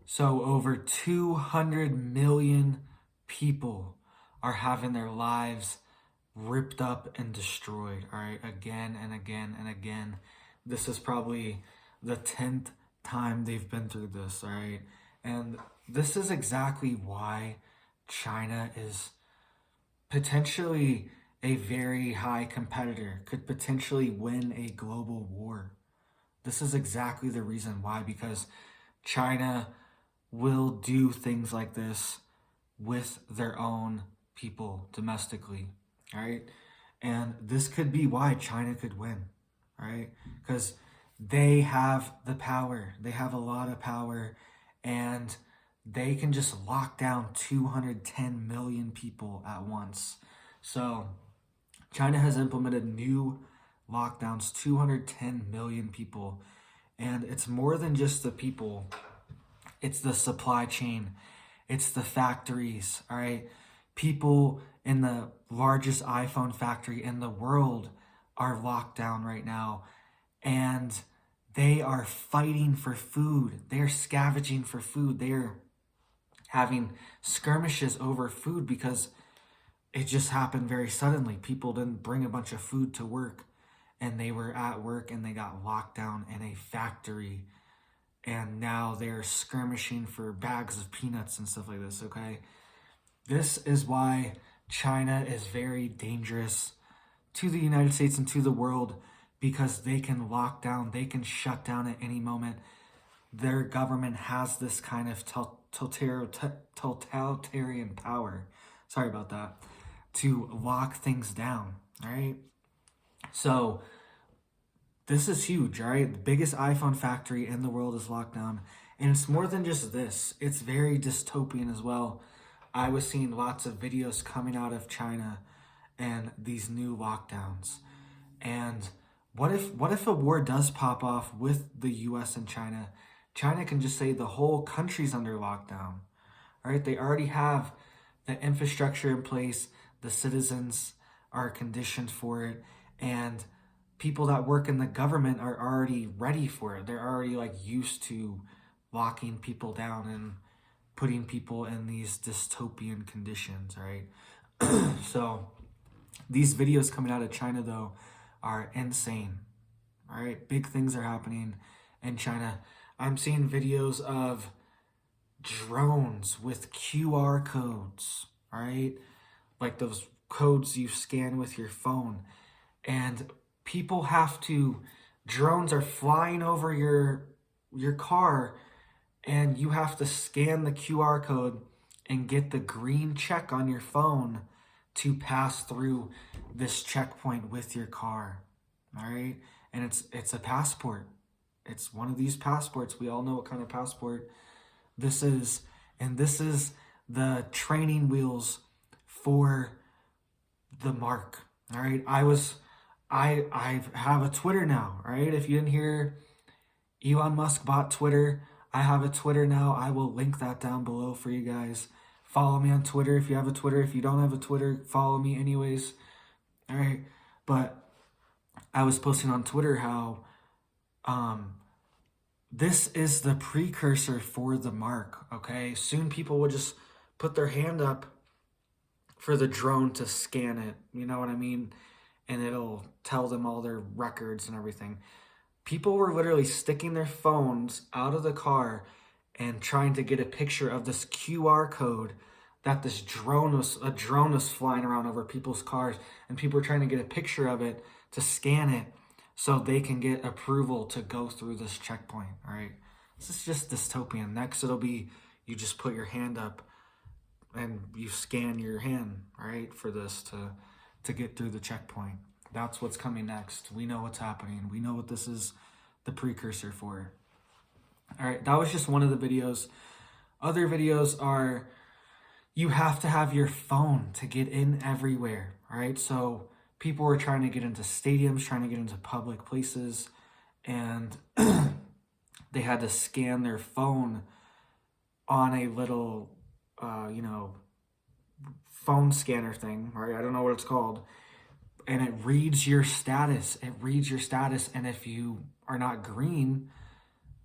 So over 200 million people are having their lives ripped up and destroyed, all right, again and again and again. This is probably the 10th time they've been through this, all right? And this is exactly why China is potentially a very high competitor, could potentially win a global war. This is exactly the reason why, because China will do things like this with their own people domestically, right? And this could be why China could win, right? Because they have the power, they have a lot of power, and they can just lock down 210 million people at once. So China has implemented new lockdowns, 210 million people. And it's more than just the people, it's the supply chain, it's the factories, all right? People in the largest iPhone factory in the world are locked down right now, and they are fighting for food. They're scavenging for food. They're having skirmishes over food because it just happened very suddenly. People didn't bring a bunch of food to work, and they were at work and they got locked down in a factory, and now they're skirmishing for bags of peanuts and stuff like this, okay? This is why China is very dangerous to the United States and to the world, because they can lock down, they can shut down at any moment. Their government has this kind of totalitarian power, sorry about that, to lock things down, all right? So this is huge, all right? The biggest iPhone factory in the world is locked down. And it's more than just this. It's very dystopian as well. I was seeing lots of videos coming out of China and these new lockdowns. And what if a war does pop off with the US and China? China can just say the whole country's under lockdown. All right? They already have the infrastructure in place. The citizens are conditioned for it, and people that work in the government are already ready for it. They're already like used to locking people down and putting people in these dystopian conditions, right? So these videos coming out of China though are insane. All right, big things are happening in China. I'm seeing videos of drones with QR codes, all right? Like those codes you scan with your phone. And people have to, drones are flying over your car, and you have to scan the QR code and get the green check on your phone to pass through this checkpoint with your car. All right? And it's a passport. It's one of these passports. We all know what kind of passport this is. And this is the training wheels for the mark. All right? I have a Twitter now, right? If you didn't hear, Elon Musk bought Twitter. I have a Twitter now. I will link that down below for you guys. Follow me on Twitter if you have a Twitter. If you don't have a Twitter, follow me anyways. All right. But I was posting on Twitter how this is the precursor for the mark, okay? Soon people will just put their hand up for the drone to scan it. You know what I mean? And it'll tell them all their records and everything. People were literally sticking their phones out of the car and trying to get a picture of this QR code that a drone was flying around over people's cars, and people were trying to get a picture of it to scan it so they can get approval to go through this checkpoint, all right? This is just dystopian. Next, it'll be you just put your hand up and you scan your hand, right, for this to get through the checkpoint. That's what's coming next. We know what's happening. We know what this is the precursor for. All right, that was just one of the videos. Other videos are you have to have your phone to get in everywhere, all right? So people were trying to get into stadiums, trying to get into public places, and they had to scan their phone on a little, phone scanner thing, right? I don't know what it's called. And it reads your status. It reads your status. And if you are not green,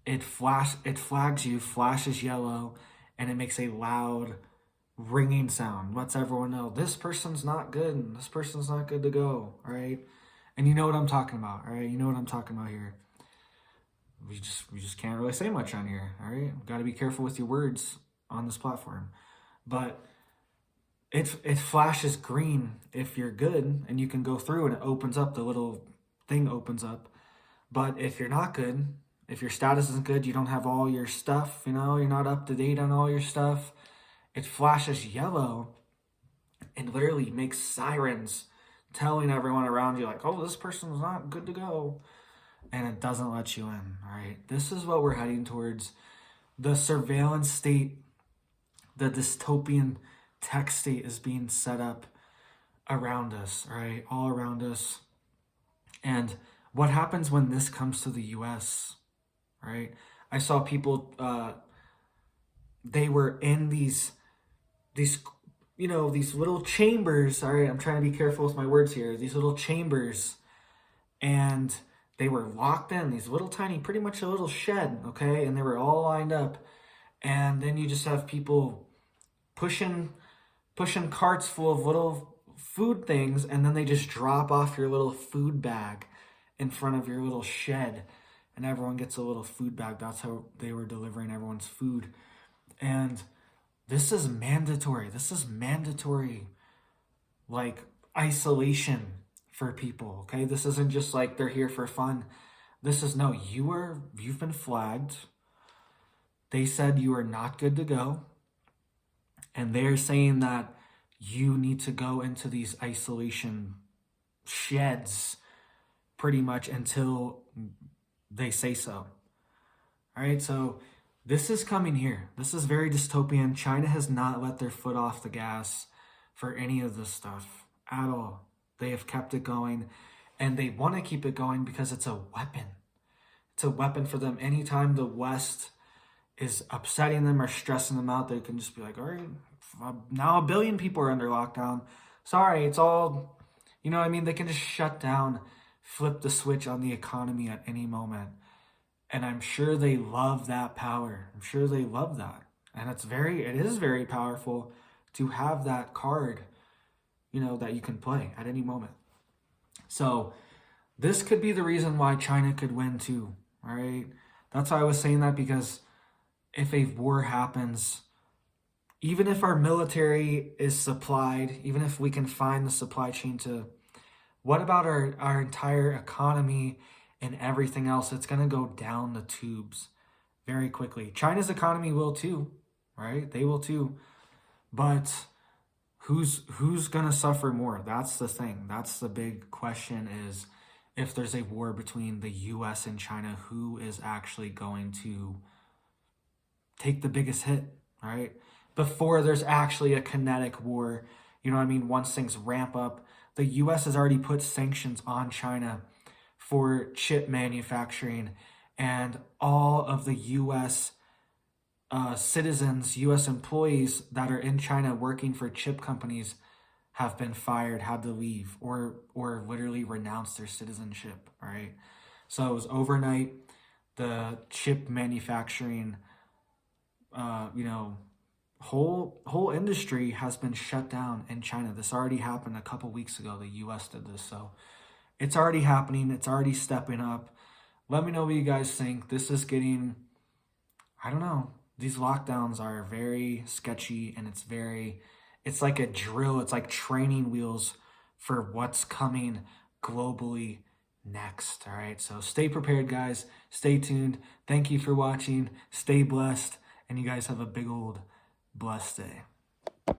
it flags you, flashes yellow, and it makes a loud ringing sound. Lets everyone know this person's not good and this person's not good to go, right? And you know what I'm talking about, right? You know what I'm talking about here. We just can't really say much on here, all right? Got to be careful with your words on this platform. But it flashes green if you're good and you can go through and it opens up, the little thing opens up. But if you're not good, if your status isn't good, you don't have all your stuff, you know, you're not up to date on all your stuff, it flashes yellow and literally makes sirens telling everyone around you, like, oh, this person's not good to go. And it doesn't let you in, all right? This is what we're heading towards. The surveillance state, the dystopian tech state is being set up around us, right? All around us. And what happens when this comes to the US, right? I saw people, they were in these, you know, these little chambers. All right, I'm trying to be careful with my words here. These little chambers, and they were locked in these little tiny, pretty much a little shed, okay? And they were all lined up. And then you just have people pushing carts full of little food things, and then they just drop off your little food bag in front of your little shed, and everyone gets a little food bag. That's how they were delivering everyone's food. And this is mandatory. This is mandatory, like, isolation for people, okay? This isn't just like they're here for fun. This is, no, you've been flagged. They said you are not good to go. And they're saying that you need to go into these isolation sheds pretty much until they say so. All right, so this is coming here. This is very dystopian. China has not let their foot off the gas for any of this stuff at all. They have kept it going, and they want to keep it going because it's a weapon. It's a weapon for them. Anytime the West is upsetting them or stressing them out, they can just be like, all right, now 1 billion people are under lockdown. Sorry, it's all, you know what I mean? They can just shut down, flip the switch on the economy at any moment. And I'm sure they love that power. I'm sure they love that. And it is very powerful to have that card, you know, that you can play at any moment. So this could be the reason why China could win too, all right? That's why I was saying that, because if a war happens, even if our military is supplied, even if we can find the supply chain to, what about our entire economy and everything else? It's going to go down the tubes very quickly. China's economy will too, right? They will too. But who's going to suffer more? That's the thing. That's the big question, is if there's a war between the US and China, who is actually going to take the biggest hit, right? Before there's actually a kinetic war, you know what I mean? Once things ramp up, the US has already put sanctions on China for chip manufacturing, and all of the US citizens, US employees that are in China working for chip companies have been fired, had to leave, or literally renounce their citizenship, right? So it was overnight. The chip manufacturing, you know, whole industry has been shut down in China. This already happened a couple weeks ago. The US did this, so it's already happening. It's already stepping up. Let me know what you guys think. This is getting, I don't know. These lockdowns are very sketchy, and it's like a drill. It's like training wheels for what's coming globally next. All right. So stay prepared, guys. Stay tuned. Thank you for watching. Stay blessed. And you guys have a big old blessed day.